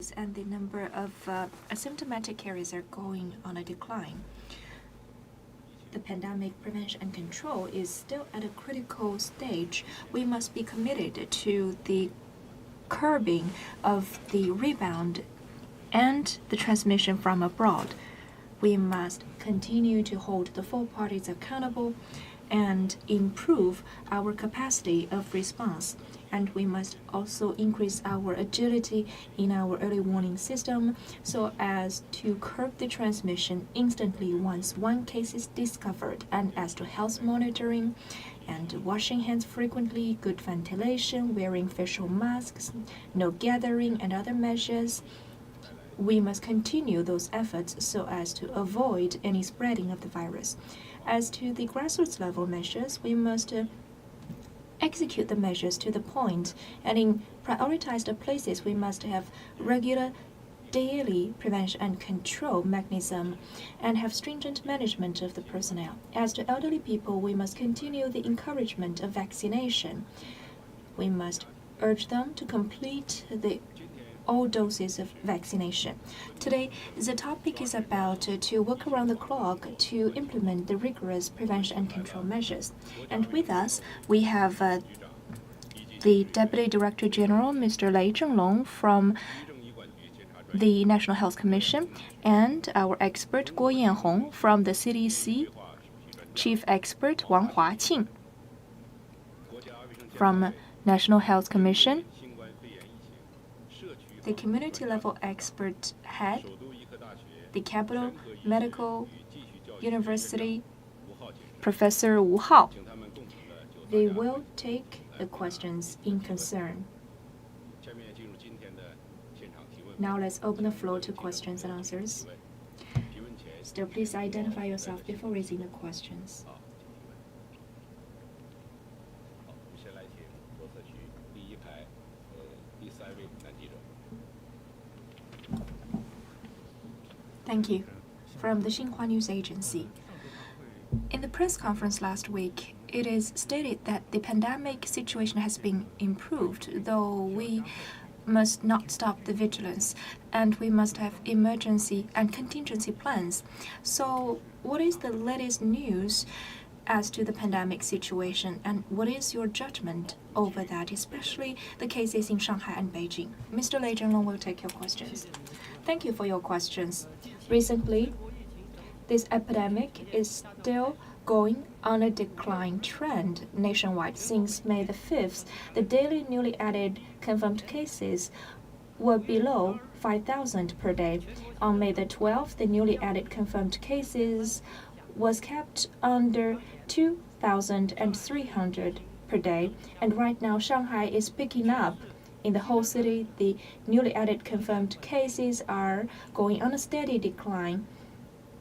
and the number of asymptomatic carriers are going on a decline. The pandemic prevention and control is still at a critical stage. We must be committed to the curbing of the rebound and the transmission from abroad. We must continue to hold the four parties accountable and improve our capacity of response. And we must also increase our agility in our early warning system so as to curb the transmission instantly once one case is discovered. And as to health monitoring and washing hands frequently, good ventilation, wearing facial masks, no gathering, and other measures, we must continue those efforts so as to avoid any spreading of the virus. As to the grassroots level measures, we must execute the measures to the point, and in prioritized places, we must have regular daily prevention and control mechanism and have stringent management of the personnel. As to elderly people, we must continue the encouragement of vaccination. We must urge them to complete all doses of vaccination. Today, the topic is about to work around the clock to implement the rigorous prevention and control measures. And with us, we have the Deputy Director General, Mr. Lei Zhenglong from the National Health Commission, and our expert Guo Yanhong from the CDC, Chief Expert Wang Huaqing from National Health Commission, the community level expert head, the Capital Medical University, Professor Wu Hao. They will take the questions in concern. Now let's open the floor to questions and answers. Still, please identify yourself before raising the questions. Thank you. From the Xinhua News Agency. In the press conference last week, it is stated that the pandemic situation has been improved, though we must not stop the vigilance, and we must have emergency and contingency plans. So, what is the latest news as to the pandemic situation, and what is your judgment over that, especially the cases in Shanghai and Beijing? Mr. Lei Zhenglong will take your questions. Thank you for your questions. Recently, this epidemic is still going on a decline trend nationwide. Since May the 5th, the daily newly added confirmed cases were below 5,000 per day. On May the 12th, the newly added confirmed cases was kept under 2,300 per day. And right now, Shanghai is picking up. In the whole city, the newly added confirmed cases are going on a steady decline.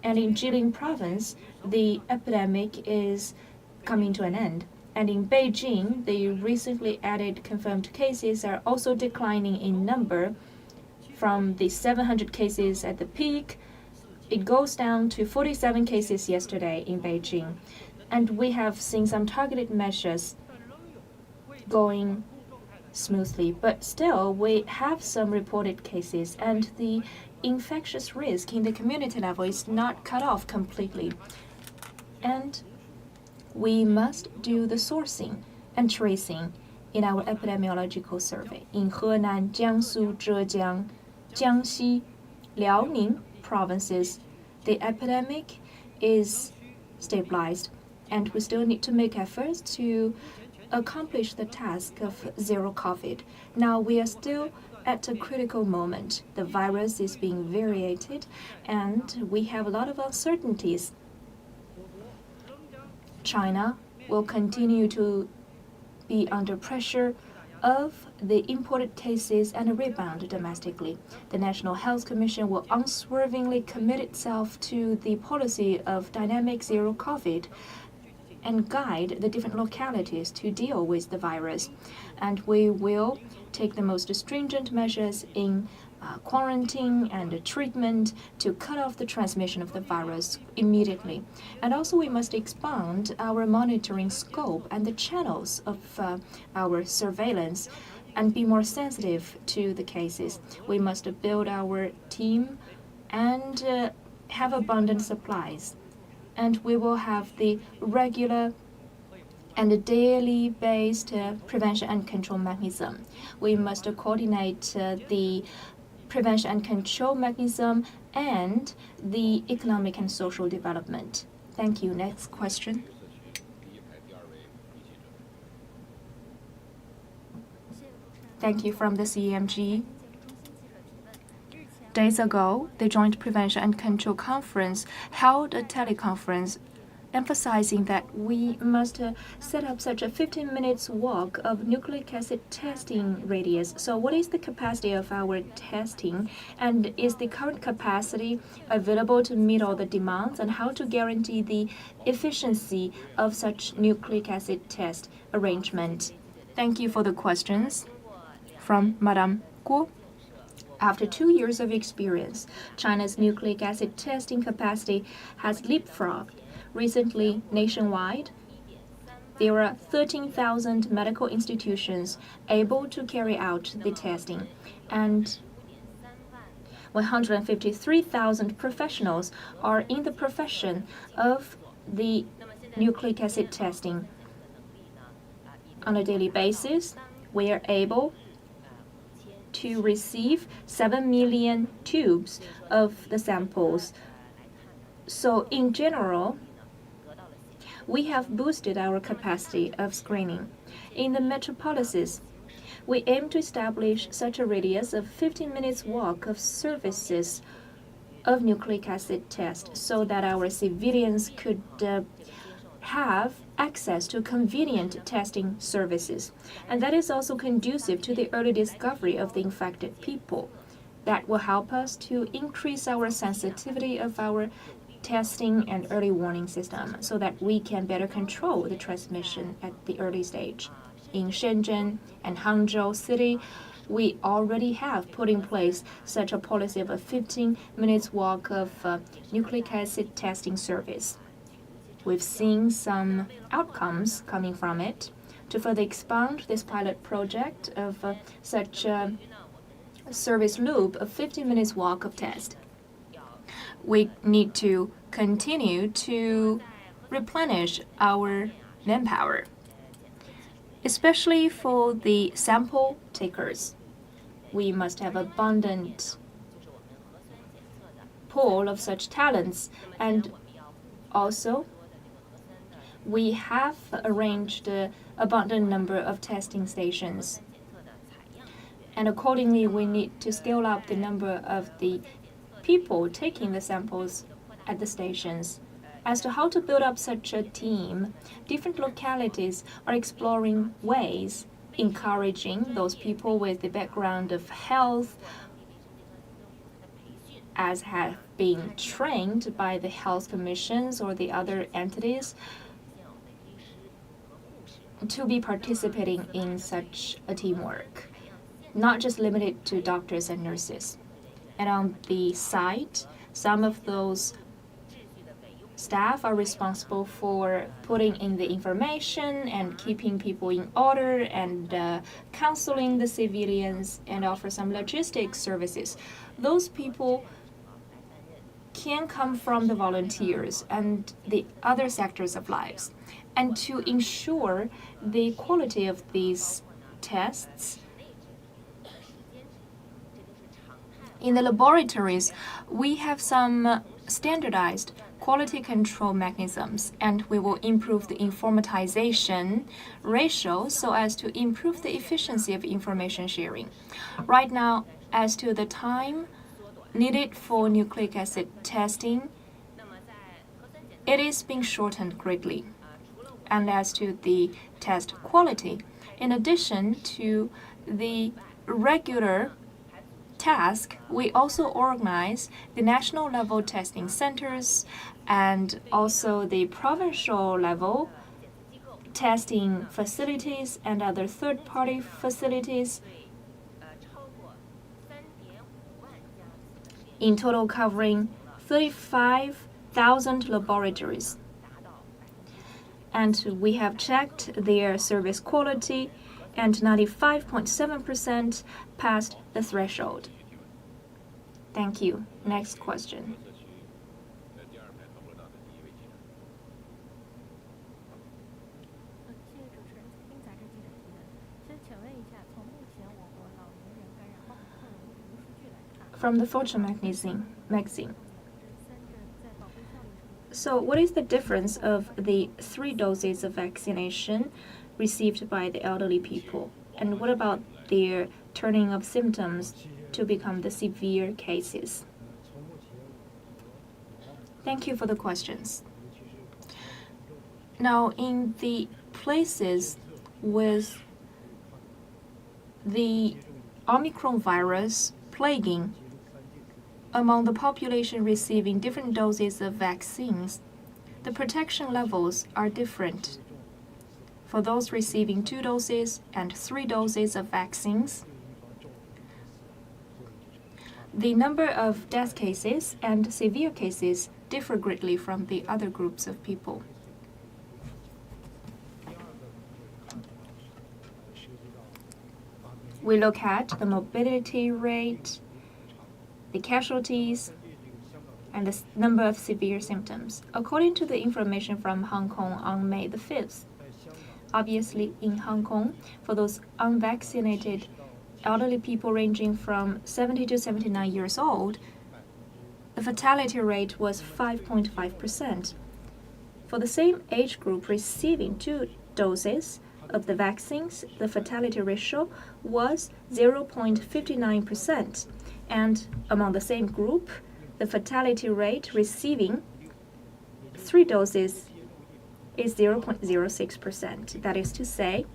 And in Jilin province, the epidemic is coming to an end. And in Beijing, the recently added confirmed cases are also declining in number. From the 700 cases at the peak, it goes down to 47 cases yesterday in Beijing. And we have seen some targeted measures going smoothly, but still we have some reported cases, and the infectious risk in the community level is not cut off completely. And we must do the sourcing and tracing in our epidemiological survey. In Henan, Jiangsu, Zhejiang, Jiangxi, Liaoning provinces, the epidemic is stabilized, and we still need to make efforts to accomplish the task of zero COVID. Now we are still at a critical moment. The virus is being variated, and we have a lot of uncertainties. China will continue to be under pressure of the imported cases and a rebound domestically. The National Health Commission will unswervingly commit itself to the policy of dynamic zero COVID and guide the different localities to deal with the virus. And we will take the most stringent measures in quarantine and treatment to cut off the transmission of the virus immediately. And also we must expand our monitoring scope and the channels of our surveillance and be more sensitive to the cases. We must build our team and have abundant supplies. And we will have the regular and daily based prevention and control mechanism. We must coordinate the prevention and control mechanism and the economic and social development. Thank you. Next question. Thank you from the CMG. Days ago, the Joint Prevention and Control Conference held a teleconference emphasizing that we must set up such a 15 minutes walk of nucleic acid testing radius. So what is the capacity of our testing, and is the current capacity available to meet all the demands, and how to guarantee the efficiency of such nucleic acid test arrangement? Thank you for the questions. From Madame Guo. After 2 years of experience, China's nucleic acid testing capacity has leapfrogged. Recently, nationwide, there are 13,000 medical institutions able to carry out the testing, and 153,000 professionals are in the profession of the nucleic acid testing. On a daily basis, we are able to receive 7 million tubes of the samples. So in general, we have boosted our capacity of screening. In the metropolises, we aim to establish such a radius of 15 minutes walk of services of nucleic acid test so that our civilians could have access to convenient testing services. And that is also conducive to the early discovery of the infected people. That will help us to increase our sensitivity of our testing and early warning system so that we can better control the transmission at the early stage. In Shenzhen and Hangzhou City, we already have put in place such a policy of a 15 minutes walk of nucleic acid testing service. We've seen some outcomes coming from it. To further expand this pilot project of such a service loop of 15 minutes walk of test, we need to continue to replenish our manpower, especially for the sample takers. We must have abundant pool of such talents, and also we have arranged an abundant number of testing stations. And accordingly, we need to scale up the number of the people taking the samples at the stations. As to how to build up such a team, different localities are exploring ways, encouraging those people with the background of health, as have been trained by the health commissions or the other entities, to be participating in such a teamwork, not just limited to doctors and nurses. And on the site, some of those staff are responsible for putting in the information and keeping people in order and counseling the civilians and offer some logistics services. Those people can come from the volunteers and the other sectors of lives. And to ensure the quality of these tests, in the laboratories, we have some standardized quality control mechanisms, and we will improve the informatization ratio so as to improve the efficiency of information sharing. Right now, as to the time needed for nucleic acid testing, it is being shortened greatly. And as to the test quality, in addition to the regular task, we also organize the national level testing centers and also the provincial level testing facilities and other third-party facilities, in total covering 35,000 laboratories. And we have checked their service quality and 95.7% passed the threshold. Thank you. Next question. From the Fortune magazine. So what is the difference of the 3 doses of vaccination received by the elderly people? And what about their turning of symptoms to become the severe cases? Thank you for the questions. Now, in the places with the Omicron virus plaguing, among the population receiving different doses of vaccines, the protection levels are different. For those receiving 2 doses and 3 doses of vaccines, the number of death cases and severe cases differ greatly from the other groups of people. We look at the morbidity rate, the casualties, and the number of severe symptoms. According to the information from Hong Kong on May the 5th, obviously in Hong Kong, for those unvaccinated elderly people ranging from 70 to 79 years old, the fatality rate was 5.5%. For the same age group receiving 2 doses of the vaccines, the fatality ratio was 0.59%. And among the same group, the fatality rate receiving 3 doses is 0.06%. That is to say,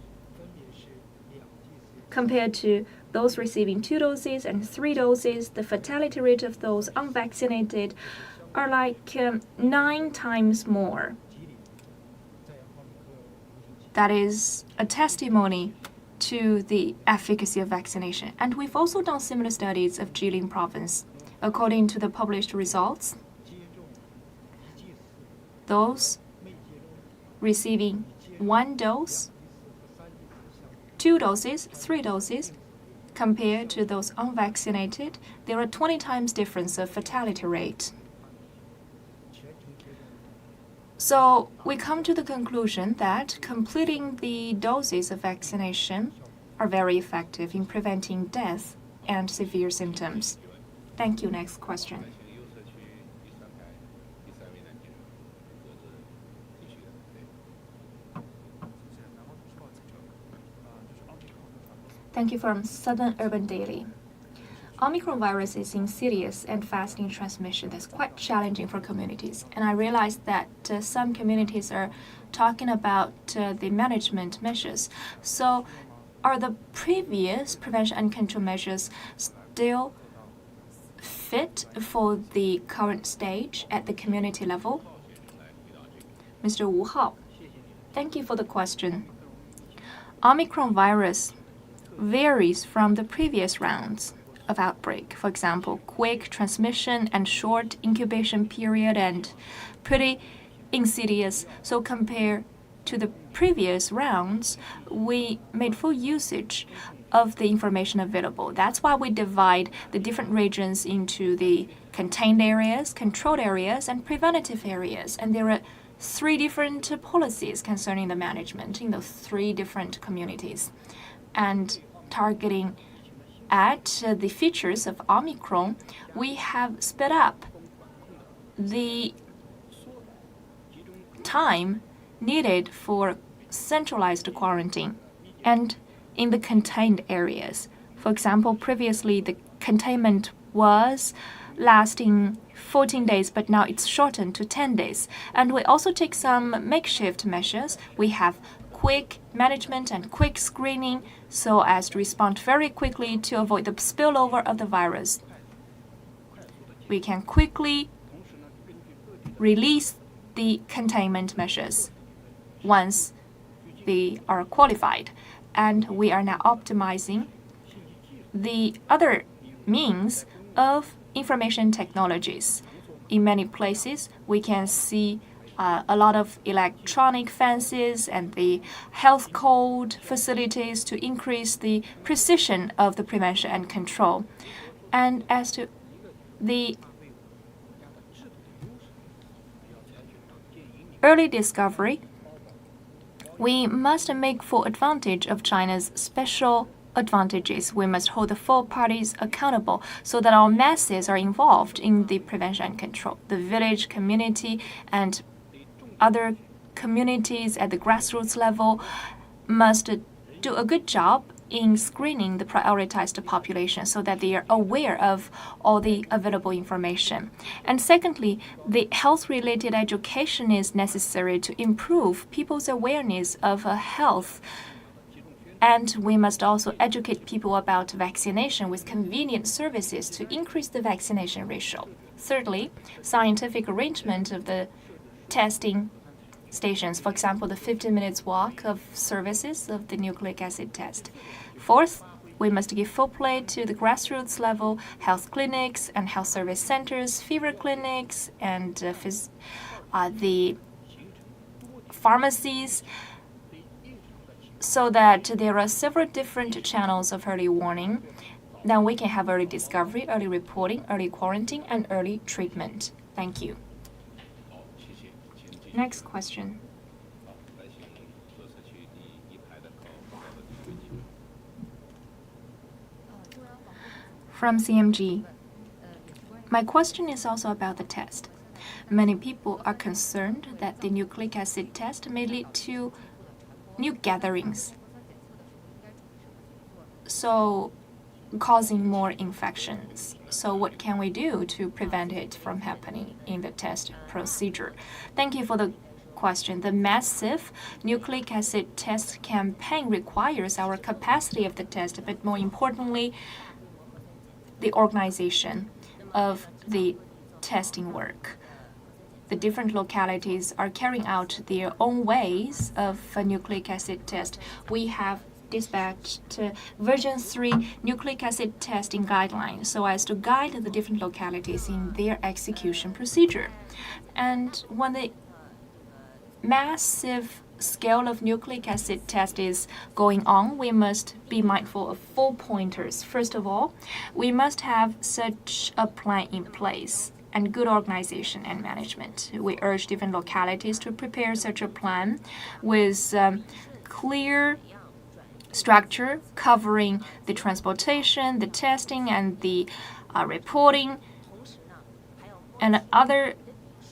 compared to those receiving 2 doses and 3 doses, the fatality rate of those unvaccinated are like 9 times more. That is a testimony to the efficacy of vaccination. And we've also done similar studies of Jilin province. According to the published results, those receiving 1 dose, 2 doses, 3 doses, compared to those unvaccinated, there are 20 times difference of fatality rate. So we come to the conclusion that completing the doses of vaccination are very effective in preventing death and severe symptoms. Thank you. Next question. Thank you from Southern Urban Daily. Omicron virus is insidious and fast in transmission. That's quite challenging for communities. And I realized that some communities are talking about the management measures. So are the previous prevention and control measures still fit for the current stage at the community level? Mr. Wu Hao, thank you for the question. Omicron virus varies from the previous rounds of outbreak. For example, quick transmission and short incubation period and pretty insidious. So compared to the previous rounds, we made full usage of the information available. That's why we divide the different regions into the contained areas, controlled areas, and preventative areas. And there are 3 different policies concerning the management in those 3 different communities. And targeting at the features of Omicron, we have sped up the time needed for centralized quarantine and in the contained areas. For example, previously the containment was lasting 14 days, but now it's shortened to 10 days. And we also take some makeshift measures. We have quick management and quick screening so as to respond very quickly to avoid the spillover of the virus. We can quickly release the containment measures once they are qualified. And we are now optimizing the other means of information technologies. In many places, we can see a lot of electronic fences and the health code facilities to increase the precision of the prevention and control. And as to the early discovery, we must make full advantage of China's special advantages. We must hold the full parties accountable so that our masses are involved in the prevention and control. The village, community, and other communities at the grassroots level must do a good job in screening the prioritized population so that they are aware of all the available information. And secondly, the health-related education is necessary to improve people's awareness of health. And we must also educate people about vaccination with convenient services to increase the vaccination ratio. Thirdly, scientific arrangement of the testing stations, for example, the 15 minutes walk of services of the nucleic acid test. Fourth, we must give full play to the grassroots level health clinics and health service centers, fever clinics, and the pharmacies, so that there are several different channels of early warning. Then we can have early discovery, early reporting, early quarantine, and early treatment. Thank you. Next question. From CMG. My question is also about the test. Many people are concerned that the nucleic acid test may lead to new gatherings, so causing more infections. So what can we do to prevent it from happening in the test procedure? Thank you for the question. The massive nucleic acid test campaign requires our capacity of the test, but more importantly, the organization of the testing work. The different localities are carrying out their own ways of a nucleic acid test. We have dispatched version 3 nucleic acid testing guidelines so as to guide the different localities in their execution procedure. And when the massive scale of nucleic acid test is going on, we must be mindful of 4 pointers. First of all, we must have such a plan in place and good organization and management. We urge different localities to prepare such a plan with clear structure covering the transportation, the testing, and the reporting, and other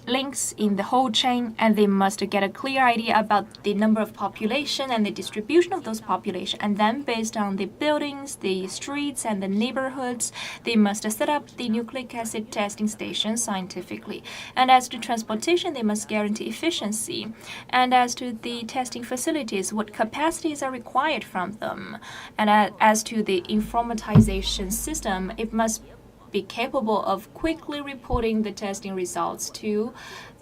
links in the whole chain, and they must get a clear idea about the number of population and the distribution of those population. And then based on the buildings, the streets, and the neighborhoods, they must set up the nucleic acid testing stations scientifically. And as to transportation, they must guarantee efficiency. And as to the testing facilities, what capacities are required from them. And as to the informatization system, it must be capable of quickly reporting the testing results to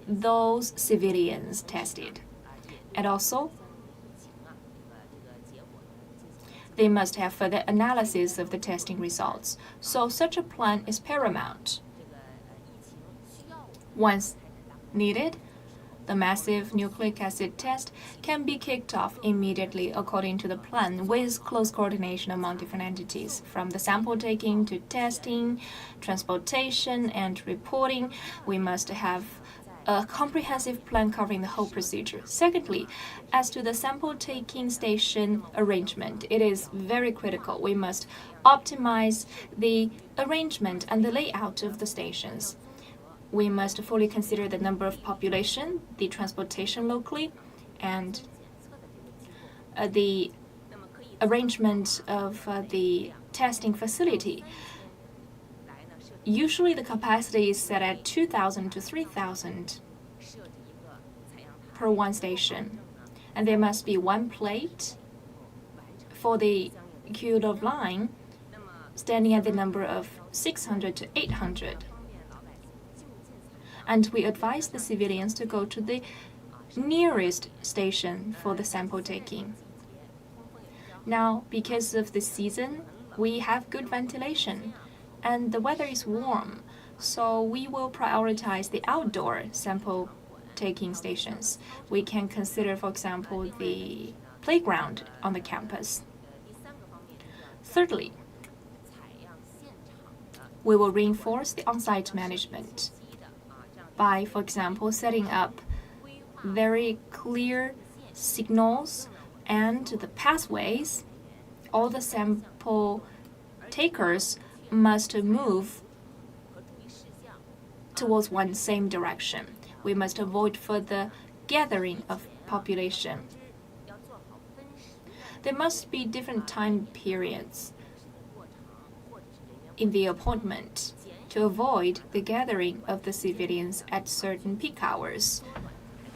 those civilians tested. And also, they must have further analysis of the testing results. So such a plan is paramount. Once needed, the massive nucleic acid test can be kicked off immediately according to the plan with close coordination among different entities, from the sample taking to testing, transportation, and reporting. We must have a comprehensive plan covering the whole procedure. Secondly, as to the sample taking station arrangement, it is very critical. We must optimize the arrangement and the layout of the stations. We must fully consider the number of population, the transportation locally, and the arrangement of the testing facility. Usually the capacity is set at 2,000 to 3,000 per one station. And there must be one plate for the queue of line, standing at the number of 600 to 800. And we advise the civilians to go to the nearest station for the sample taking. Now, because of the season, we have good ventilation and the weather is warm, so we will prioritize the outdoor sample taking stations. We can consider, for example, the playground on the campus. Thirdly, we will reinforce the on-site management by, for example, setting up very clear signals and the pathways. All the sample takers must move towards one same direction. We must avoid further gathering of population. There must be different time periods in the appointment to avoid the gathering of the civilians at certain peak hours.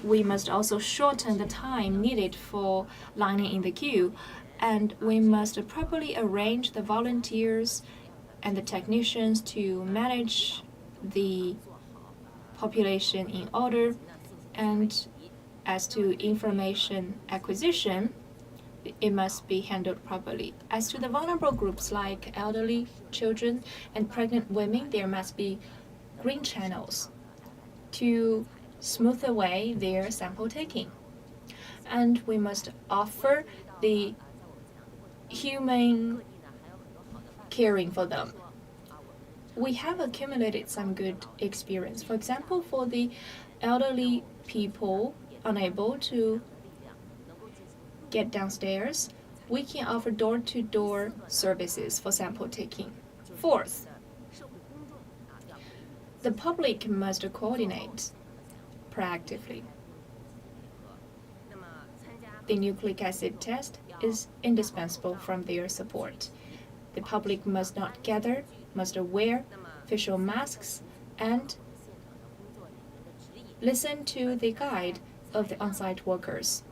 We must also shorten the time needed for lining in the queue, and we must properly arrange the volunteers and the technicians to manage the population in order. And as to information acquisition, it must be handled properly. As to the vulnerable groups like elderly, children, and pregnant women, there must be green channels to smooth away their sample taking. And we must offer the humane caring for them. We have accumulated some good experience. For example, for the elderly people unable to get downstairs, we can offer door-to-door services for sample taking. Fourth, the public must coordinate proactively. The nucleic acid test is indispensable from their support. The public must not gather, must wear facial masks, and listen to the guide of the on-site workers.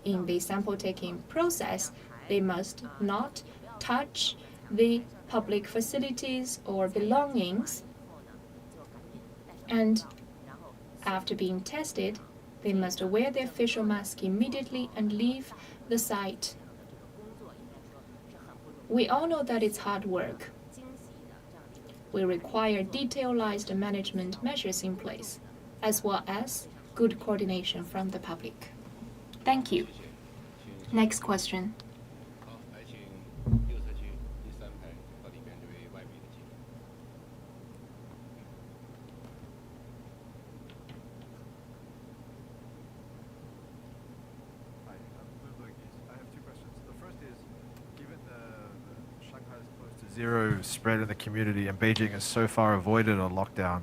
In the sample-taking process, they must not touch the public facilities or belongings, and after being tested, they must wear their facial mask immediately and leave the site. We all know that it's hard work. We require detailed management measures in place, as well as good coordination from the public. Thank you. Next question. Zero spread in the community, and Beijing has so far avoided a lockdown.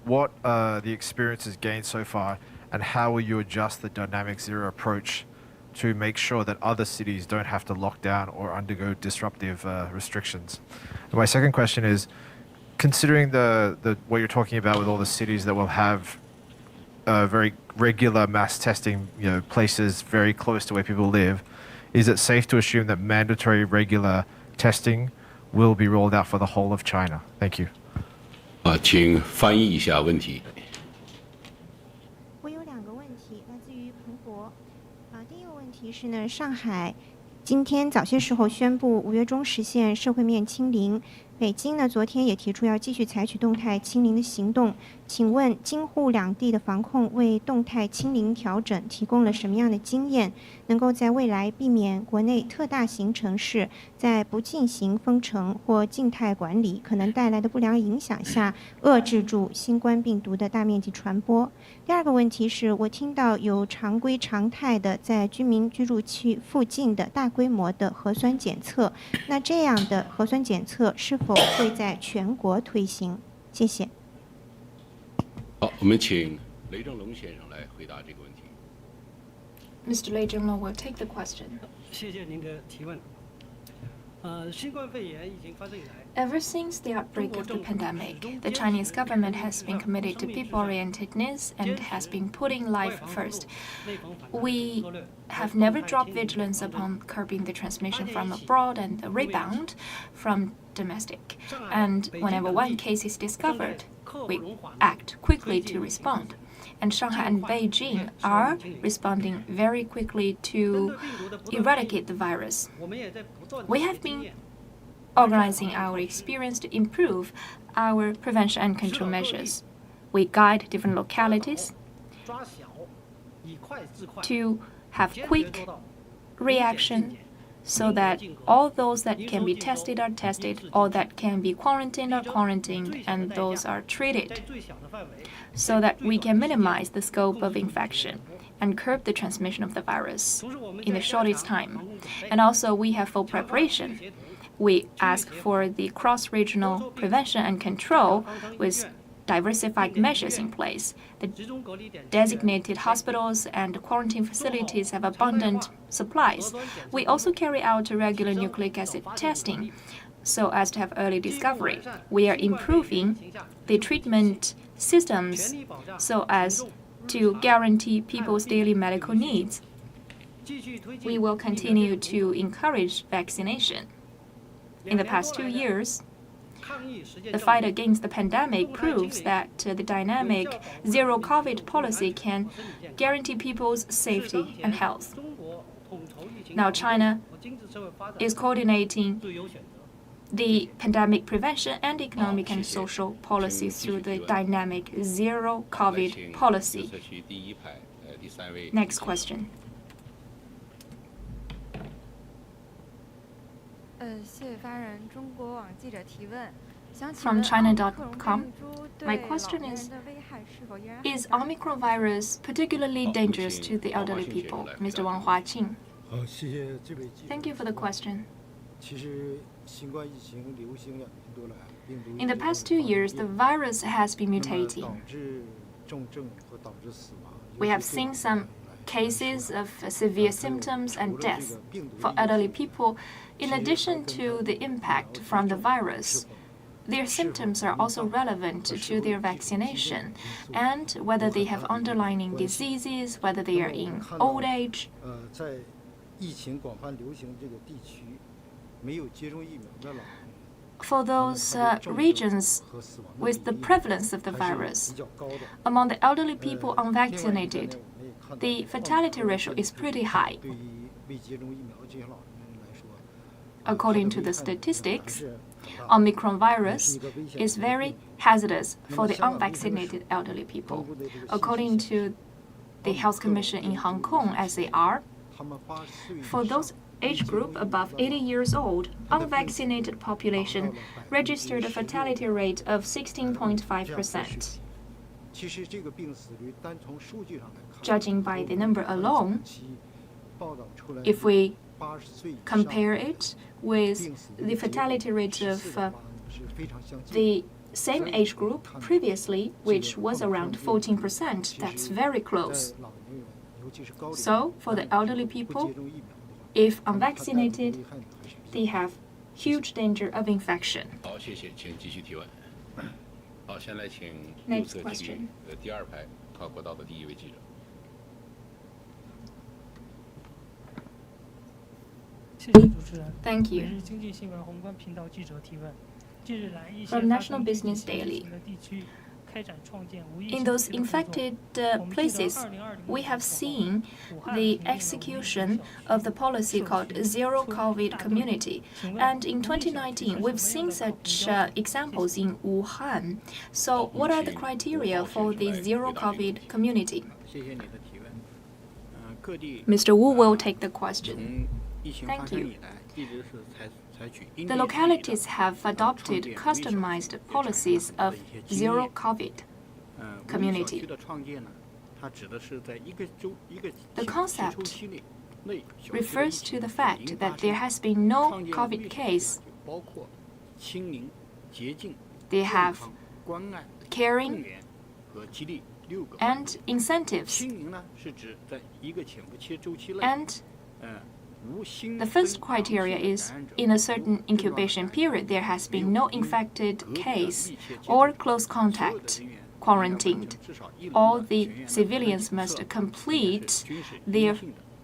What are the experiences gained so far, and how will you adjust the dynamic zero approach to make sure that other cities don't have to lock down or undergo disruptive restrictions? And my second question is, considering what you're talking about with all the cities that will have very regular mass testing, places very close to where people live, is it safe to assume that mandatory regular testing will be rolled out for the whole of China? Thank you. 请翻译一下问题。我有2个问题，来自于彭博。第一个问题是呢，上海今天早些时候宣布5月中实现社会面清零。北京呢，昨天也提出要继续采取动态清零的行动。请问京沪两地的防控为动态清零调整提供了什么样的经验，能够在未来避免国内特大型城市在不进行封城或静态管理可能带来的不良影响下，遏制住新冠病毒的大面积传播？第二个问题是，我听到有常规常态的在居民居住区附近的大规模的核酸检测，那这样的核酸检测是否会在全国推行？谢谢。好，我们请雷正龙先生来回答这个问题。Mr. Lei Zhenglong will take the question. 谢谢您的提问。新冠肺炎疫情发生以来， Ever since the outbreak of the pandemic, the Chinese government has been committed to people-orientedness and has been putting life first. We have never dropped vigilance upon curbing the transmission from abroad and the rebound from domestic. And whenever one case is discovered, we act quickly to respond. And Shanghai and Beijing are responding very quickly to eradicate the virus. We have been organizing our experience to improve our prevention and control measures. We guide different localities to have quick reaction so that all those that can be tested are tested, all that can be quarantined are quarantined, and those are treated, so that we can minimize the scope of infection and curb the transmission of the virus in the shortest time. And also, we have full preparation. We ask for the cross-regional prevention and control with diversified measures in place. The designated hospitals and quarantine facilities have abundant supplies. We also carry out regular nucleic acid testing so as to have early discovery. We are improving the treatment systems so as to guarantee people's daily medical needs. We will continue to encourage vaccination. In the past 2 years, the fight against the pandemic proves that the dynamic zero-COVID policy can guarantee people's safety and health. Now, China is coordinating the pandemic prevention and economic and social policies through the dynamic zero-COVID policy. Next question. From China.com, my question is Omicron virus particularly dangerous to the elderly people? Mr. Wang Huaqing. Thank you for the question. In the past 2 years, the virus has been mutating. We have seen some cases of severe symptoms and deaths for elderly people. In addition to the impact from the virus, their symptoms are also relevant to their vaccination and whether they have underlying diseases, whether they are in old age. For those regions with the prevalence of the virus, among the elderly people unvaccinated, the fatality ratio is pretty high. According to the statistics, Omicron virus is very hazardous for the unvaccinated elderly people. According to the Health Commission in Hong Kong, SAR, for those age group above 80 years old, unvaccinated population registered a fatality rate of 16.5%. Judging by the number alone, if we compare it with the fatality rate of the same age group previously, which was around 14%, that's very close. So, for the elderly people, if unvaccinated, they have huge danger of infection. Next question. Thank you. From National Business Daily. In those infected places, we have seen the execution of the policy called ZeroCovered Community. And in 2019, we've seen such examples in Wuhan. So what are the criteria for the ZeroCovered Community? Mr. Wu will take the question. Thank you. The localities have adopted customized policies of zero-COVID community. The concept refers to the fact that there has been no COVID case. They have caring and incentives. And the first criteria is, in a certain incubation period, there has been no infected case or close contact quarantined. All the civilians must complete their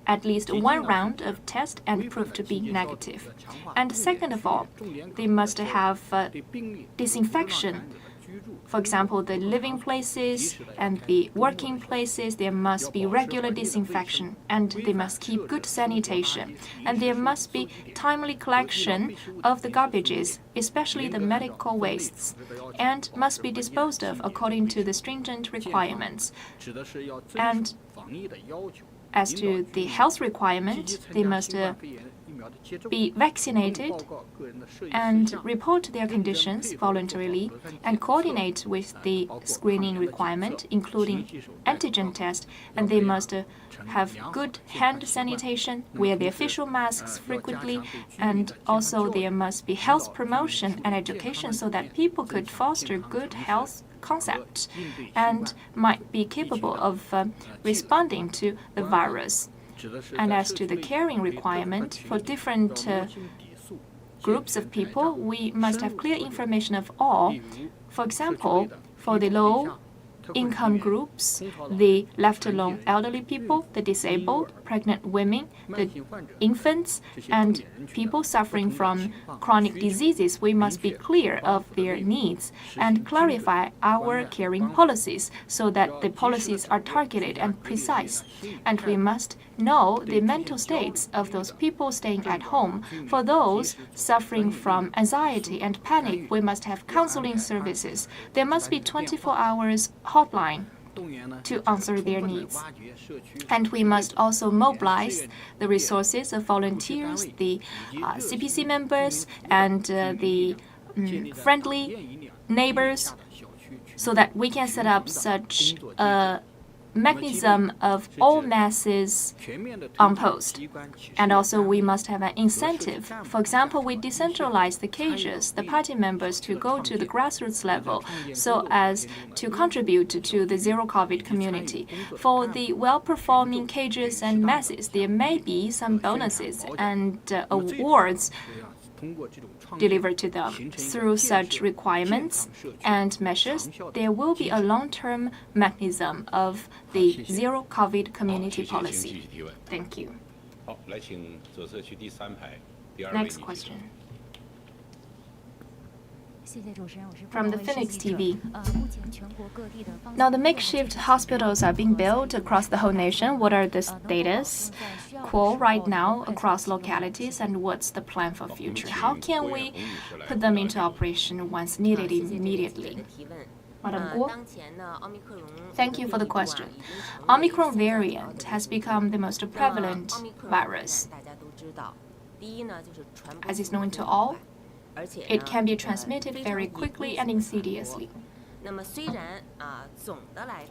at least one round of test and prove to be negative. And second of all, they must have disinfection For example, the living places and the working places, there must be regular disinfection, and they must keep good sanitation. And there must be timely collection of the garbages, especially the medical wastes, and must be disposed of according to the stringent requirements. And as to the health requirement, they must be vaccinated and report their conditions voluntarily and coordinate with the screening requirement, including antigen test, and they must have good hand sanitation, wear their facial masks frequently, and also there must be health promotion and education so that people could foster good health concepts and might be capable of responding to the virus. And as to the caring requirement for different groups of people, we must have clear information of all. For example, for the low-income groups, the left alone elderly people, the disabled, pregnant women, the infants, and people suffering from chronic diseases, we must be clear of their needs and clarify our caring policies so that the policies are targeted and precise. And we must know the mental states of those people staying at home. For those suffering from anxiety and panic, we must have counseling services. There must be 24 hours hotline to answer their needs. And we must also mobilize the resources of volunteers, the CPC members, and the friendly neighbors, so that we can set up such a mechanism of all masses on post. And also we must have an incentive. For example, we decentralize the cages, the party members to go to the grassroots level so as to contribute to the zero-COVID community. For the well-performing cages and masses, there may be some bonuses and awards delivered to them. Through such requirements and measures, there will be a long-term mechanism of the zero-COVID community policy. Thank you. Next question. From the Phoenix TV. Now, the makeshift hospitals are being built across the whole nation. What are the status quo right now across localities, and what's the plan for future? How can we put them into operation once needed immediately? Madam Guo? Thank you for the question. Omicron variant has become the most prevalent virus. As is known to all, it can be transmitted very quickly and insidiously.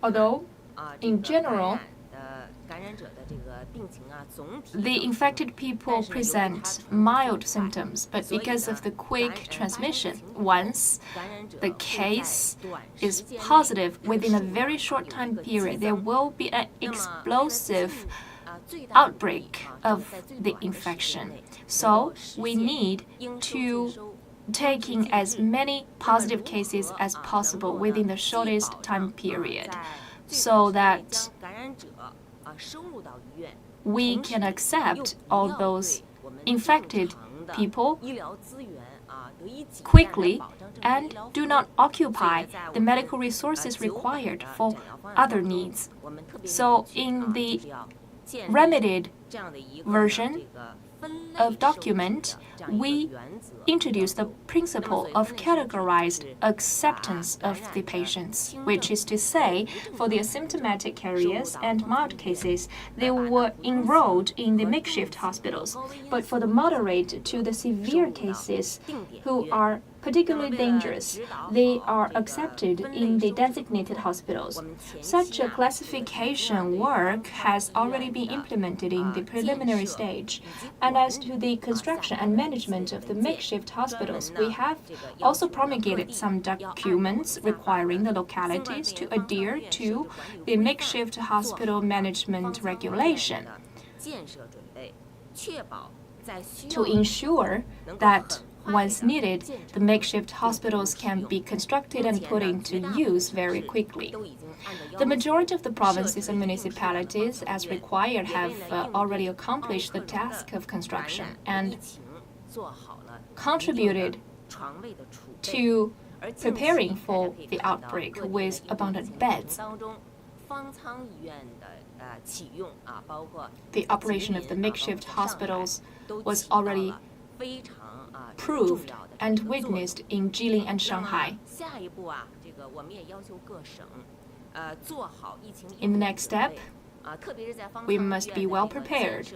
Although, in general, the infected people present mild symptoms, but because of the quick transmission, once the case is positive within a very short time period, there will be an explosive outbreak of the infection. So we need to taking as many positive cases as possible within the shortest time period so that we can accept all those infected people quickly and do not occupy the medical resources required for other needs. So in the remedied version of document, we introduce the principle of categorized acceptance of the patients, which is to say, for the asymptomatic carriers and mild cases, they were enrolled in the makeshift hospitals. But for the moderate to the severe cases who are particularly dangerous, they are accepted in the designated hospitals. Such a classification work has already been implemented in the preliminary stage. And as to the construction and management of the makeshift hospitals, we have also promulgated some documents requiring the localities to adhere to the makeshift hospital management regulation to ensure that once needed, the makeshift hospitals can be constructed and put into use very quickly. The majority of the provinces and municipalities, as required, have already accomplished the task of construction and contributed to preparing for the outbreak with abundant beds. The operation of the makeshift hospitals was already proved and witnessed in Jilin and Shanghai. In the next step, we must be well prepared,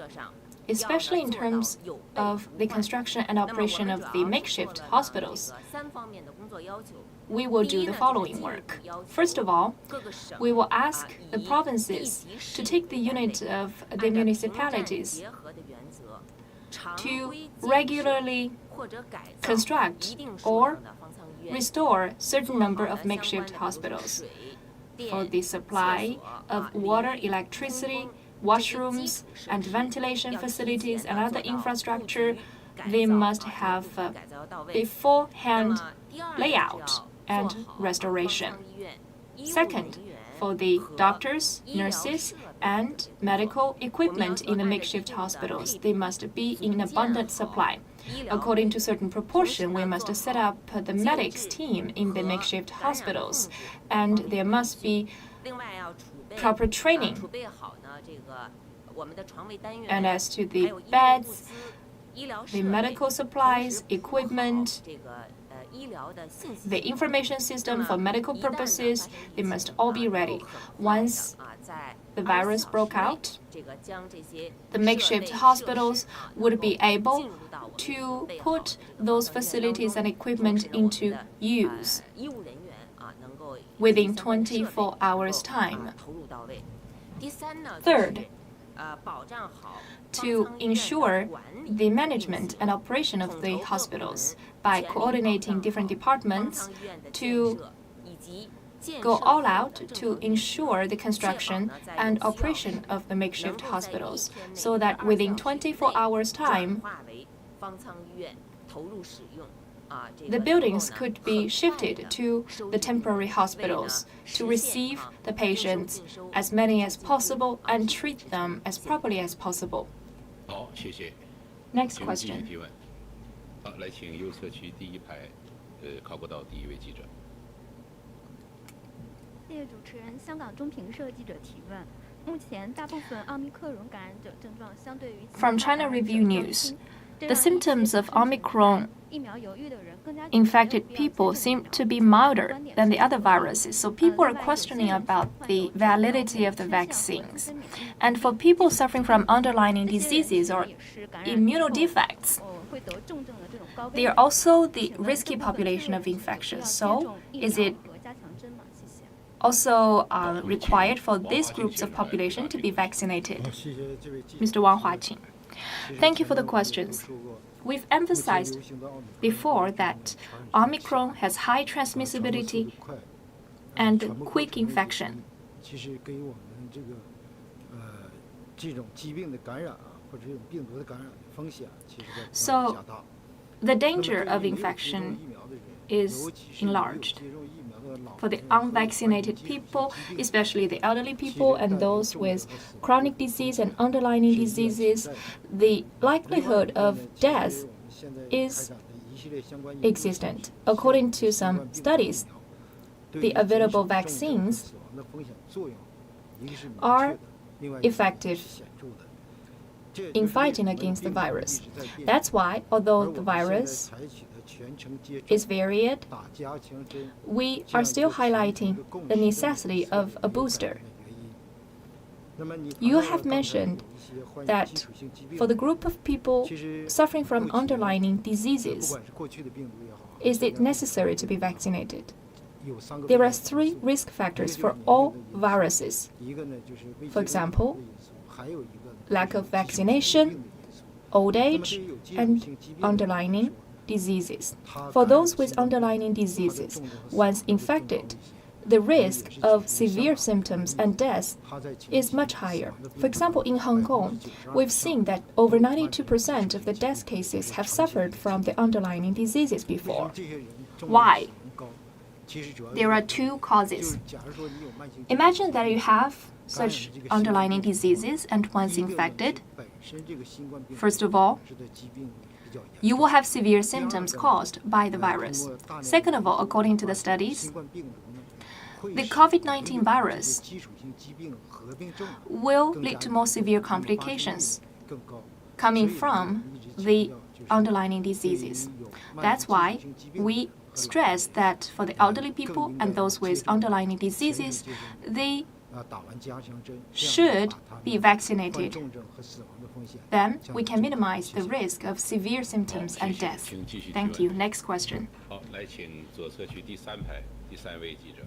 especially in terms of the construction and operation of the makeshift hospitals. We will do the following work. First of all, we will ask the provinces to take the unit of the municipalities to regularly construct or restore certain number of makeshift hospitals for the supply of water, electricity, washrooms, and ventilation facilities and other infrastructure. They must have beforehand layout and restoration. Second, for the doctors, nurses, and medical equipment in the makeshift hospitals, they must be in abundant supply. According to certain proportion, we must set up the medics team in the makeshift hospitals, and there must be proper training. And as to the beds, the medical supplies, equipment, the information system for medical purposes, they must all be ready. Once the virus broke out, the makeshift hospitals would be able to put those facilities and equipment into use within 24 hours' time. Third, to ensure the management and operation of the hospitals by coordinating different departments to go all out to ensure the construction and operation of the makeshift hospitals so that within 24 hours' time, the buildings could be shifted to the temporary hospitals to receive the patients, as many as possible, and treat them as properly as possible. 好，谢谢。 Next 请继续 question. 提问。好，来请右侧区第一排，靠过道第一位记者。谢谢主持人，香港中评社记者提问。目前大部分奥密克戎感染者症状相对于 From China Review News, the symptoms of Omicron infected people seem to be milder than the other viruses, so people are questioning about the validity of the vaccines. And for people suffering from underlying diseases or immunodefects, they are also the risky population of infection. So, is it also required for these groups of population to be vaccinated? Mr. Wang Huaqing. Thank you for the questions. We've emphasized before that Omicron has high transmissibility and quick infection. So, the danger of infection is enlarged. For the unvaccinated people, especially the elderly people and those with chronic disease and underlying diseases, the likelihood of death is existent. According to some studies, the available vaccines are effective in fighting against the virus. That's why, although the virus is varied, we are still highlighting the necessity of a booster. You have mentioned that for the group of people suffering from underlying diseases, is it necessary to be vaccinated? There are 3 risk factors for all viruses. For example, lack of vaccination, old age, and underlying diseases. For those with underlying diseases, once infected, the risk of severe symptoms and death is much higher. For example, in Hong Kong, we've seen that over 92% of the death cases have suffered from the underlying diseases before. Why? There are 2 causes. Imagine that you have such underlying diseases and once infected, first of all, you will have severe symptoms caused by the virus. Second of all, according to the studies, the COVID-19 virus will lead to more severe complications coming from the underlying diseases. That's why we stress that for the elderly people and those with underlying diseases, they should be vaccinated. Then we can minimize the risk of severe symptoms and death. Thank you. Next question. 好，来请左侧区第三排第三位记者。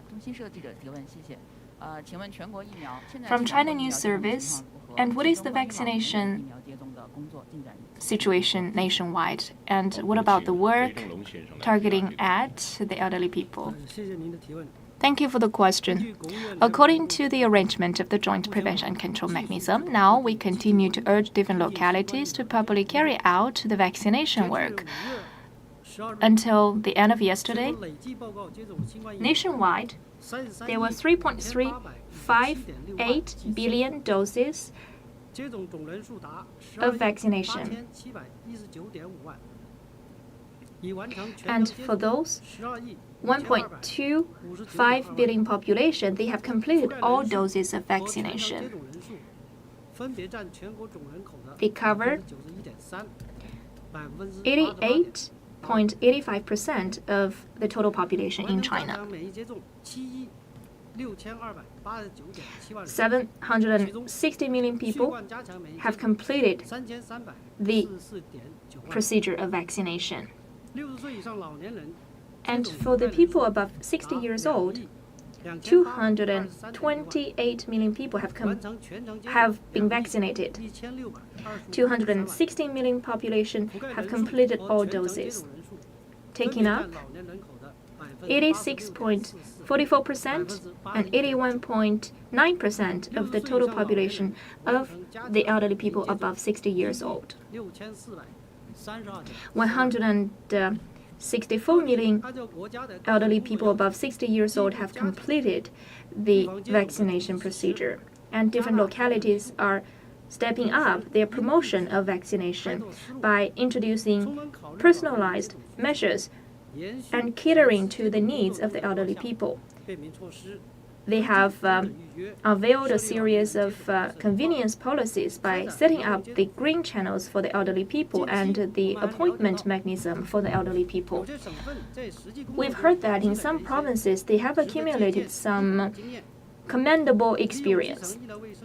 中新社记者提问，谢谢。请问全国疫苗现在 From China News Service, and what is the vaccination situation nationwide? And what about the work targeting at the elderly people? 谢谢您的提问。 Thank you for the question. According to the arrangement of the Joint Prevention and Control Mechanism, now we continue to urge different localities to properly carry out the vaccination work. Until the end of yesterday, nationwide, there were 3.358 billion doses of vaccination. And for those 1.25 billion population, they have completed all doses of vaccination. They covered 88.85% of the total population in China. 760 million people have completed the procedure of vaccination. And for the people above 60 years old, 228 million people have been vaccinated. 216 million population have completed all doses, taking up 86.44% and 81.9% of the total population of the elderly people above 60 years old. 164 million elderly people above 60 years old have completed the vaccination procedure, and different localities are stepping up their promotion of vaccination by introducing personalized measures and catering to the needs of the elderly people. They have unveiled a series of convenience policies by setting up the green channels for the elderly people and the appointment mechanism for the elderly people. We've heard that in some provinces they have accumulated some commendable experience.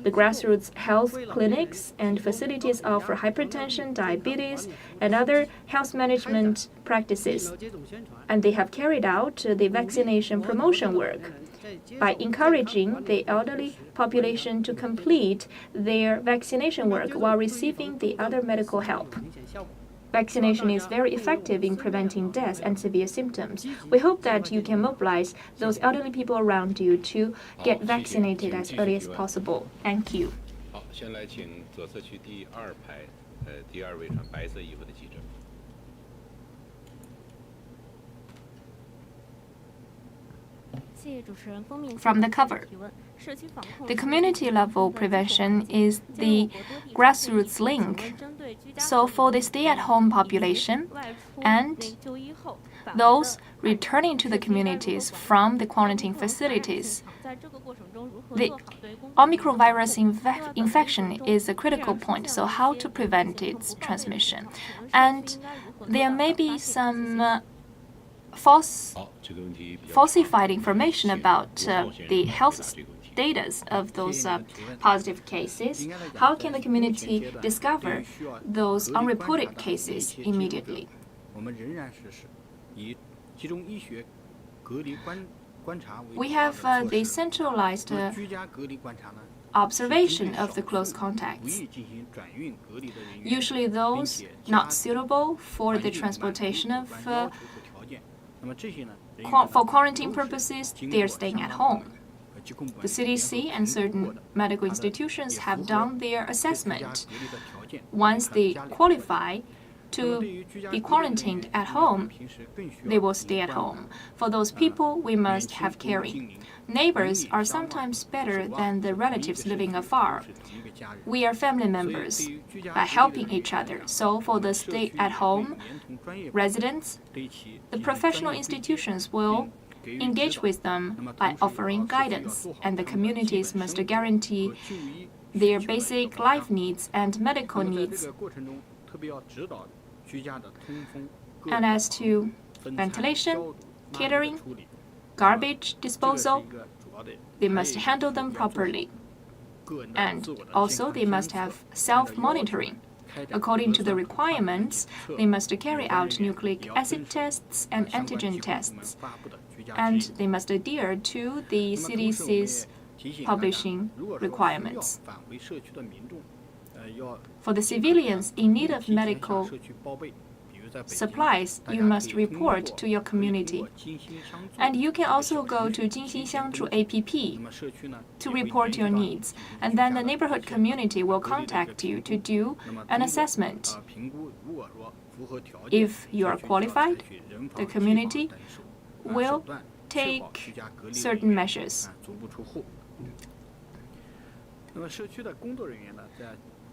The grassroots health clinics and facilities offer hypertension, diabetes, and other health management practices, and they have carried out the vaccination promotion work by encouraging the elderly population to complete their vaccination work while receiving the other medical help. Vaccination is very effective in preventing death and severe symptoms. We hope that you can mobilize those elderly people around you to get vaccinated as early as possible. Thank you. 好，先来请左侧区第二排，第二位穿白色衣服的记者。 From the cover, the community level prevention is the grassroots link. So for the stay-at-home population and those returning to the communities from the quarantine facilities, the Omicron virus infection is a critical point, so how to prevent its transmission. And there may be some falsified information about the health status of those positive cases. How can the community discover those unreported cases immediately? We have the centralized observation of the close contacts. Usually those not suitable for the transportation of for quarantine purposes, they are staying at home. The CDC and certain medical institutions have done their assessment. Once they qualify to be quarantined at home, they will stay at home. For those people, we must have caring. Neighbors are sometimes better than the relatives living afar. We are family members by helping each other. So for the stay-at-home residents, the professional institutions will engage with them by offering guidance, and the communities must guarantee their basic life needs and medical needs. And as to ventilation, catering, garbage disposal, they must handle them properly. And also they must have self-monitoring. According to the requirements, they must carry out nucleic acid tests and antigen tests. And they must adhere to the CDC's publishing requirements. For the civilians in need of medical supplies, you must report to your community. And you can also go to Jinxinxiangzhu app to report your needs. And then the neighborhood community will contact you to do an assessment. If you are qualified, the community will take certain measures.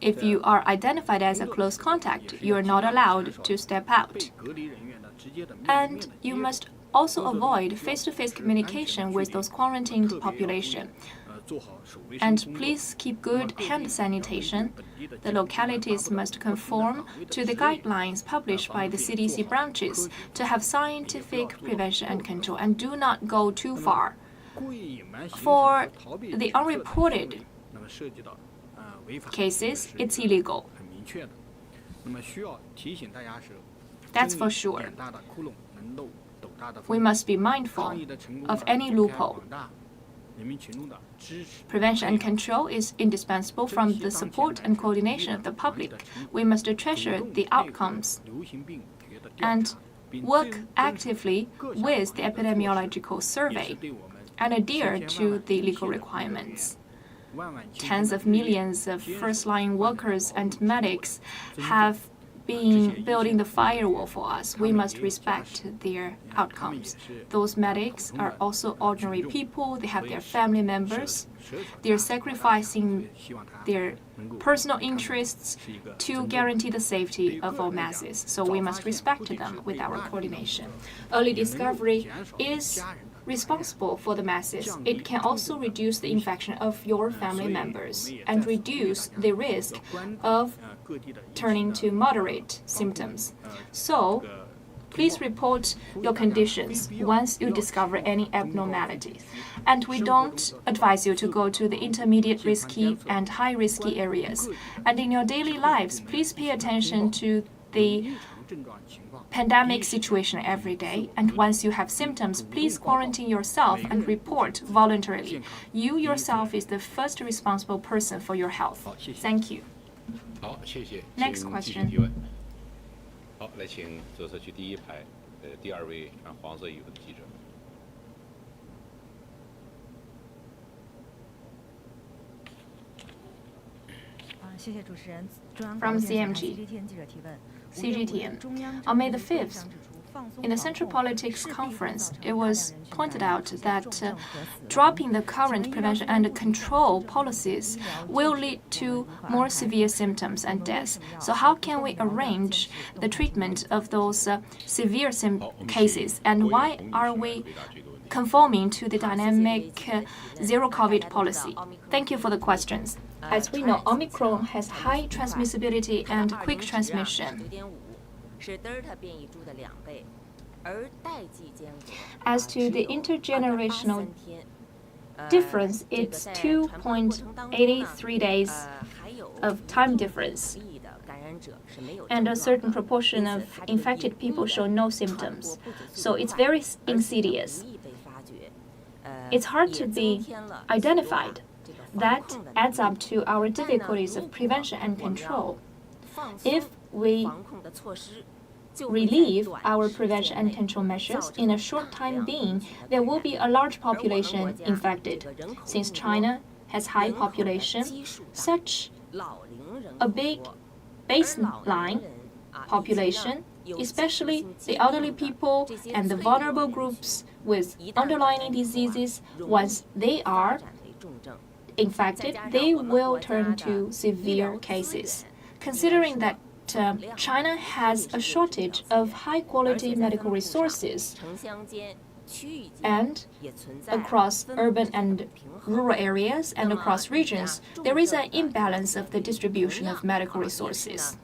If you are identified as a close contact, you are not allowed to step out. And you must also avoid face-to-face communication with those quarantined population. And please keep good hand sanitation. The localities must conform to the guidelines published by the CDC branches to have scientific prevention and control, and do not go too far. For the unreported cases, it's illegal. That's for sure. We must be mindful of any loophole. Prevention and control is indispensable from the support and coordination of the public. We must treasure the outcomes and work actively with the epidemiological survey and adhere to the legal requirements. Tens of millions of first-line workers and medics have been building the firewall for us. We must respect their outcomes. Those medics are also ordinary people. They have their family members. They're sacrificing their personal interests to guarantee the safety of all masses. So we must respect them with our coordination. Early discovery is responsible for the masses. It can also reduce the infection of your family members and reduce the risk of turning to moderate symptoms. So, please report your conditions once you discover any abnormalities. And we don't advise you to go to the intermediate risky and high risky areas. And in your daily lives, please pay attention to the pandemic situation every day, and once you have symptoms, please quarantine yourself and report voluntarily. You yourself is the first responsible person for your health. Thank you. 好，谢谢。 Next 请继续 question. 提问。好，来请左侧区第一排，第二位穿黄色衣服的记者。 谢谢主持人。中央 From 广播电视台 CMG. CGTN 记者提问。 CGTN. On May the 5th, in the Central Politics Conference, it was pointed out that dropping the current prevention and control policies will lead to more severe symptoms and deaths. So how can we arrange the treatment of those severe cases, and why are we conforming to the dynamic zero-COVID policy? Thank you for the questions. As we know, Omicron has high transmissibility and quick transmission. As to the intergenerational difference, it's 2.83 days of time difference. And a certain proportion of infected people show no symptoms. So it's very insidious. It's hard to be identified. That adds up to our difficulties of prevention and control. If we relieve our prevention and control measures in a short time being, there will be a large population infected. Since China has high population, such a big baseline population, especially the elderly people and the vulnerable groups with underlying diseases, once they are infected, they will turn to severe cases. Considering that China has a shortage of high-quality medical resources, and across urban and rural areas and across regions, there is an imbalance of the distribution of medical resources.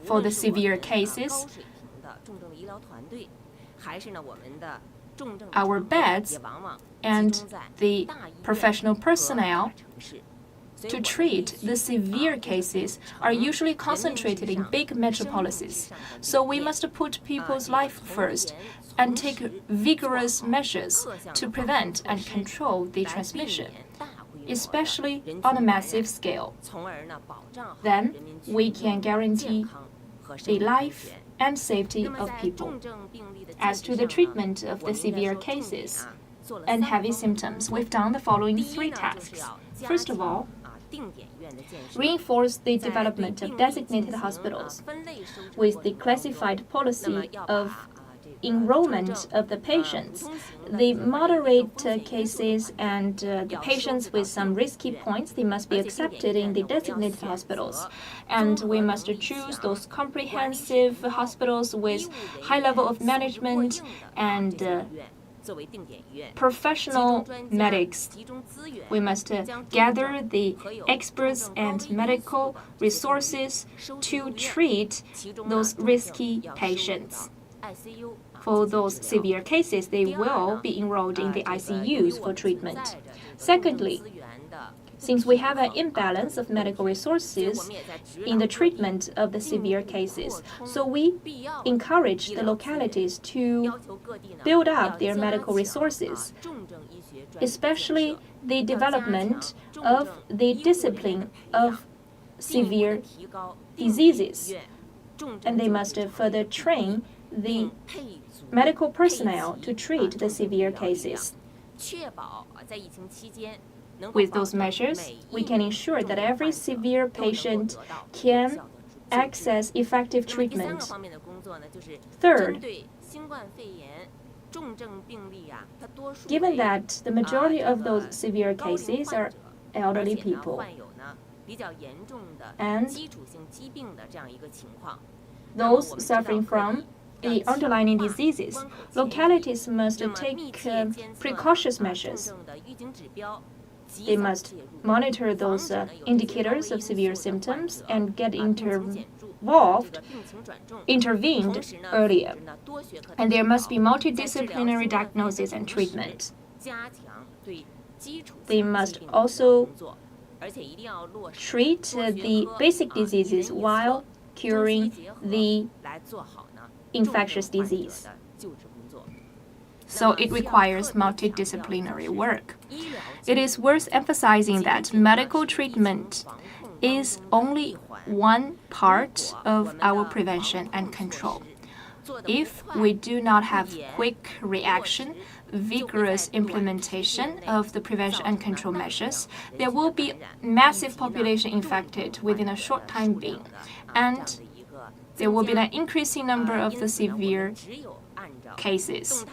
For the severe cases, our beds and the professional personnel to treat the severe cases are usually concentrated in big metropolises. So we must put people's life first and take vigorous measures to prevent and control the transmission, especially on a massive scale. Then we can guarantee the life and safety of people. As to the treatment of the severe cases and heavy symptoms, we've done the following 3 tasks. First of all, reinforce the development of designated hospitals with the classified policy of enrollment of the patients. The moderate cases and the patients with some risky points, they must be accepted in the designated hospitals. And we must choose those comprehensive hospitals with high level of management and professional medics. We must gather the experts and medical resources to treat those risky patients. For those severe cases, they will be enrolled in the ICUs for treatment. Secondly, since we have an imbalance of medical resources in the treatment of the severe cases, so we encourage the localities to build up their medical resources, especially the development of the discipline of severe diseases. And they must further train the medical personnel to treat the severe cases. With those measures, we can ensure that every severe patient can access effective treatment. Third, given that the majority of those severe cases are elderly people, and those suffering from the underlying diseases, localities must take precautious measures. They must monitor those indicators of severe symptoms and get intervened earlier. And there must be multidisciplinary diagnosis and treatment. They must also treat the basic diseases while curing the infectious disease. So it requires multidisciplinary work. It is worth emphasizing that medical treatment is only one part of our prevention and control. If we do not have quick reaction, vigorous implementation of the prevention and control measures, there will be massive population infected within a short time being, and there will be an increasing number of the severe cases.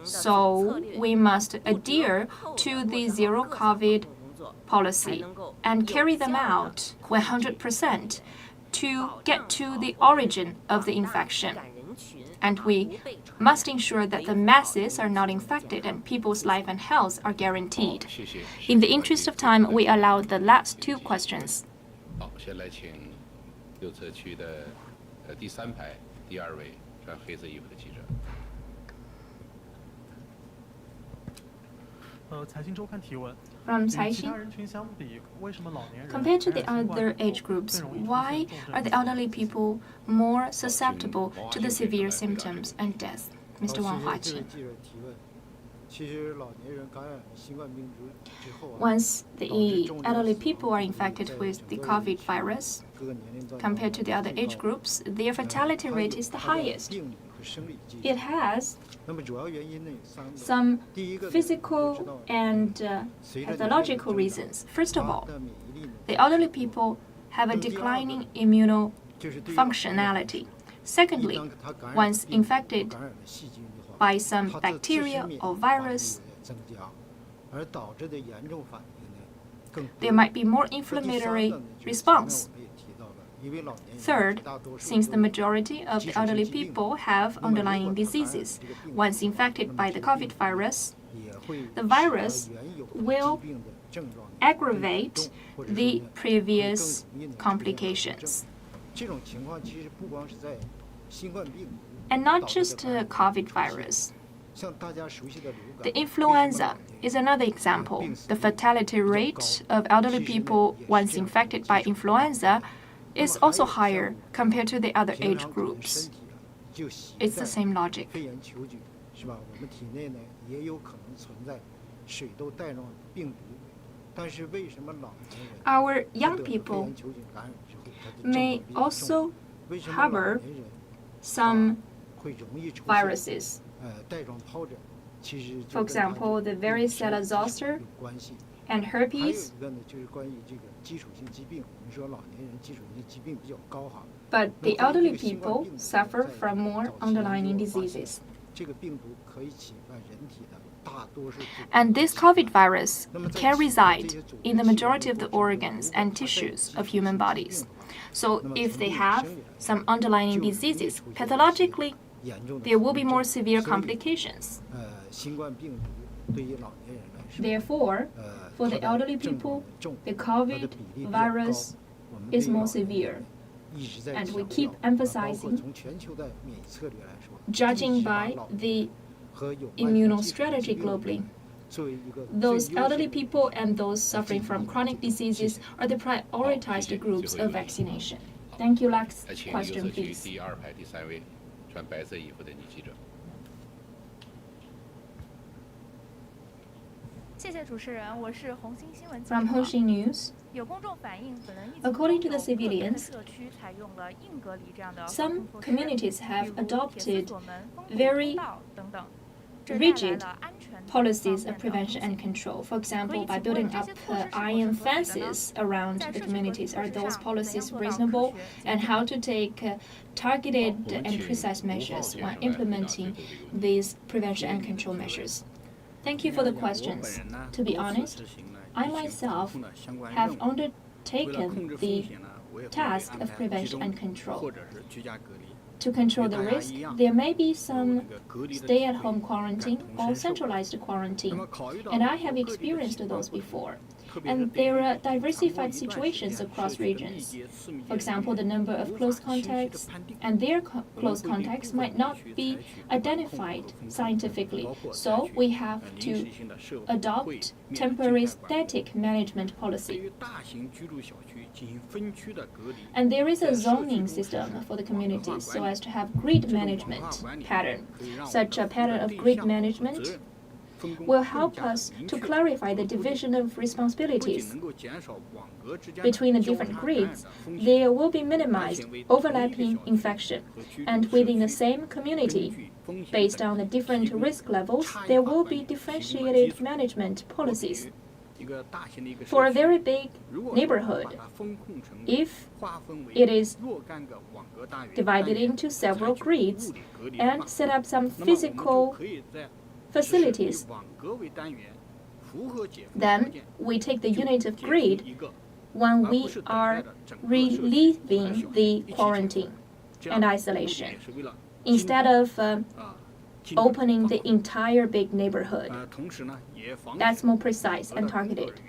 So we must adhere to the zero-COVID policy and carry them out 100% to get to the origin of the infection. And we must ensure that the masses are not infected and people's life and health are guaranteed. In the interest of time, we allow the last 2 questions. 先来请右侧区的第3排第2位穿黑色衣服的记者。财经周刊提问。 From Caixin, compared to the other age groups, why are the elderly people more susceptible to the severe symptoms and death? Mr. Wang Huaqing. Once the elderly people are infected with the COVID virus, compared to the other age groups, their fatality rate is the highest. It has some physical and pathological reasons. First of all, the elderly people have a declining immunofunctionality. Secondly, once infected by some bacteria or virus, there might be more inflammatory response. Third, since the majority of the elderly people have underlying diseases, once infected by the COVID virus, the virus will aggravate the previous complications. And not just the COVID virus. The influenza is another example. The fatality rate of elderly people once infected by influenza is also higher compared to the other age groups. It's the same logic. Our young people may also harbor some viruses. For example, the varicella zoster and herpes. But the elderly people suffer from more underlying diseases. And this COVID virus can reside in the majority of the organs and tissues of human bodies. So if they have some underlying diseases, pathologically, there will be more severe complications. Therefore, for the elderly people, the COVID virus is more severe. And we keep emphasizing, judging by the immunostrategy globally, those elderly people and those suffering from chronic diseases are the prioritized groups of vaccination. Thank you. Last question, please. 第二排第3位，穿白色衣服的女记者。谢谢主持人，我是红星新闻记者。 From Hoxing News, 有公众反映，本轮疫情 according to the 中有个别的 civilians, 社区采用了硬隔离这样的 some 防控措施， communities have 比如铁丝 adopted 锁门、封堵 very 通道等等，这带来 rigid 了安全 policies 方 of 面的 prevention 风险 and control. For example, by building up iron fences around the communities. Are those policies reasonable? And how to take targeted and precise measures when implementing these prevention and control measures? Thank you for the questions. To be honest, I myself have undertaken the task of prevention and control. To control the risk, there may be some stay-at-home quarantine or centralized quarantine, and I have experienced those before. And there are diversified situations across regions. For example, the number of close contacts and their close contacts might not be identified scientifically, so we have to adopt temporary static management policy. And there is a zoning system for the communities so as to have grid management pattern. Such a pattern of grid management will help us to clarify the division of responsibilities between the different grids. There will be minimized overlapping infection, and within the same community, based on the different risk levels, there will be differentiated management policies. For a very big neighborhood, if it is divided into several grids and set up some physical facilities, then we take the unit of grid when we are relieving the quarantine and isolation, instead of opening the entire big neighborhood. That's more precise and targeted.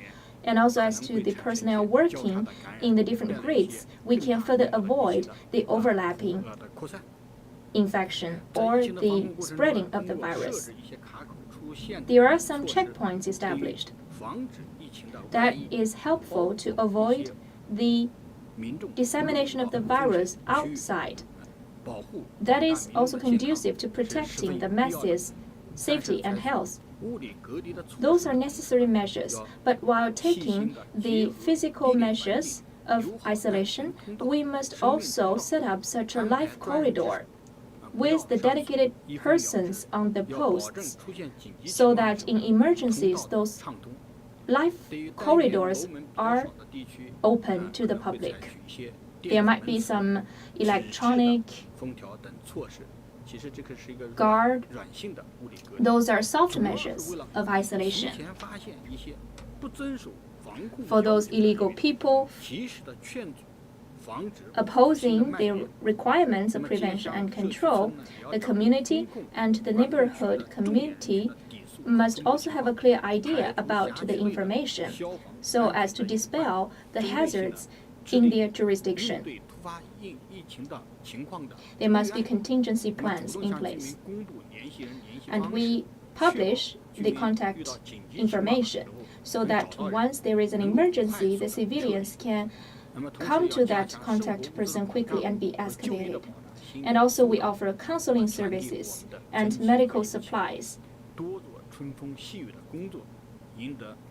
And also as to the personnel working in the different grids, we can further avoid the overlapping infection or the spreading of the virus. There are some checkpoints established that is helpful to avoid the dissemination of the virus outside. That is also conducive to protecting the masses' safety and health. Those are necessary measures, but while taking the physical measures of isolation, we must also set up such a life corridor with the dedicated persons on the posts, so that in emergencies, those life corridors are open to the public. There might be some electronic guard. Those are soft measures of isolation. For those illegal people opposing the requirements of prevention and control, the community and the neighborhood community must also have a clear idea about the information so as to dispel the hazards in their jurisdiction. There must be contingency plans in place. And we publish the contact information so that once there is an emergency, the civilians can come to that contact person quickly and be escalated. And also we offer counseling services and medical supplies.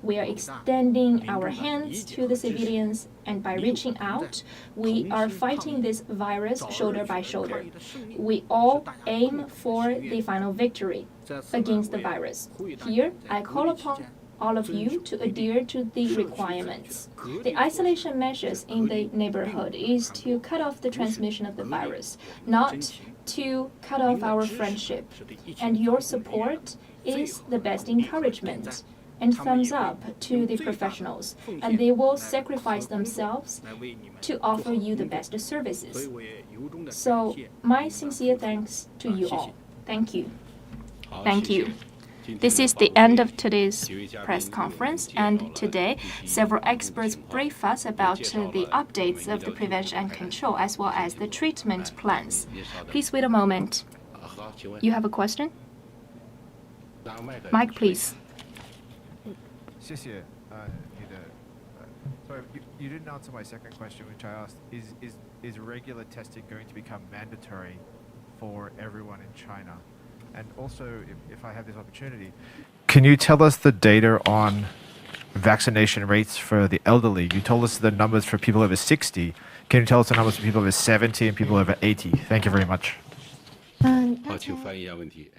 We are extending our hands to the civilians, and by reaching out, we are fighting this virus shoulder by shoulder. We all aim for the final victory against the virus. Here, I call upon all of you to adhere to the requirements. The isolation measures in the neighborhood is to cut off the transmission of the virus, not to cut off our friendship. And your support is the best encouragement and thumbs up to the professionals, and they will sacrifice themselves to offer you the best services. So, my sincere thanks to you all. Thank you. Thank you. This is the end of today's press conference, and today several experts brief us about the updates of the prevention and control as well as the treatment plans. Please wait a moment. You have a question? Mike, please. 谢谢 sorry, you didn't answer my second question, which I asked. Is regular testing going to become mandatory for everyone in China? And also, if I have this opportunity, can you tell us the data on vaccination rates for the elderly? You told us the numbers for people over 60. Can you tell us the numbers for people over 70 and people over 80? Thank you very much. 好，请翻译一下问题。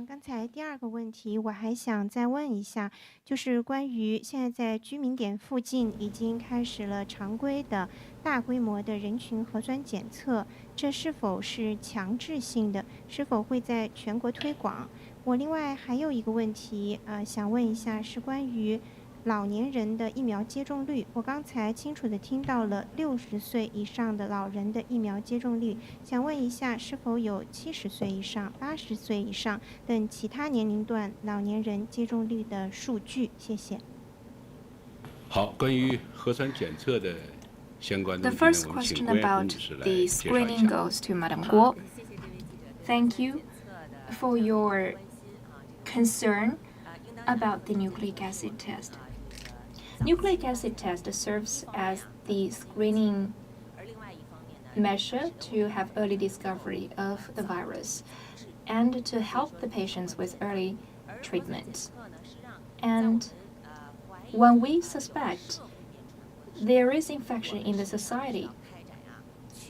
刚才第二个问题我还想再问一下，就是关于现在在居民点附近已经开始了常规的大规模的人群核酸检测，这是否是强制性的？是否会在全国推广？我另外还有一个问题，想问一下，是关于老年人的疫苗接种率。我刚才清楚地听到了60岁以上的老人的疫苗接种率，想问一下，是否有70岁以上、80岁以上等其他年龄段老年人接种率的数据？谢谢。好，关于核酸检测的相关的 The first question about the screening goes to Madam Guo. Thank you for your concern about the nucleic acid test. Nucleic acid test serves as the screening measure to have early discovery of the virus and to help the patients with early treatment. And when we suspect there is infection in the society,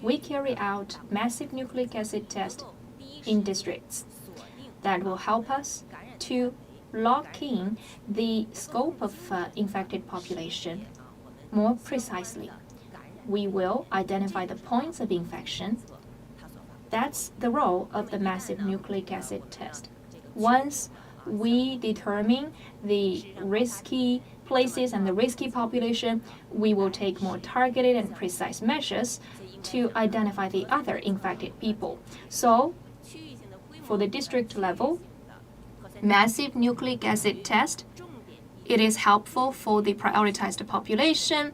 we carry out massive nucleic acid tests in districts that will help us to lock in the scope of infected population more precisely. We will identify the points of infection. That's the role of the massive nucleic acid test. Once we determine the risky places and the risky population, we will take more targeted and precise measures to identify the other infected people. So, for the district level, massive nucleic acid test, it is helpful for the prioritized population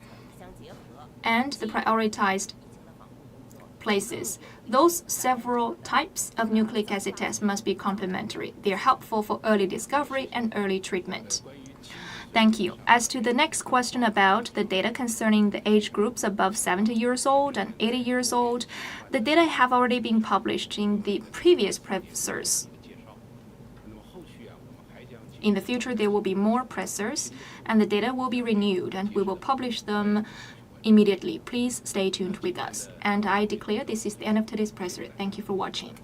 and the prioritized places. Those several types of nucleic acid tests must be complementary. They are helpful for early discovery and early treatment. Thank you. As to the next question about the data concerning the age groups above 70 years old and 80 years old, the data have already been published in the previous pressers. In the future, there will be more pressers, and the data will be renewed, and we will publish them immediately. Please stay tuned with us. And I declare this is the end of today's presser. Thank you for watching.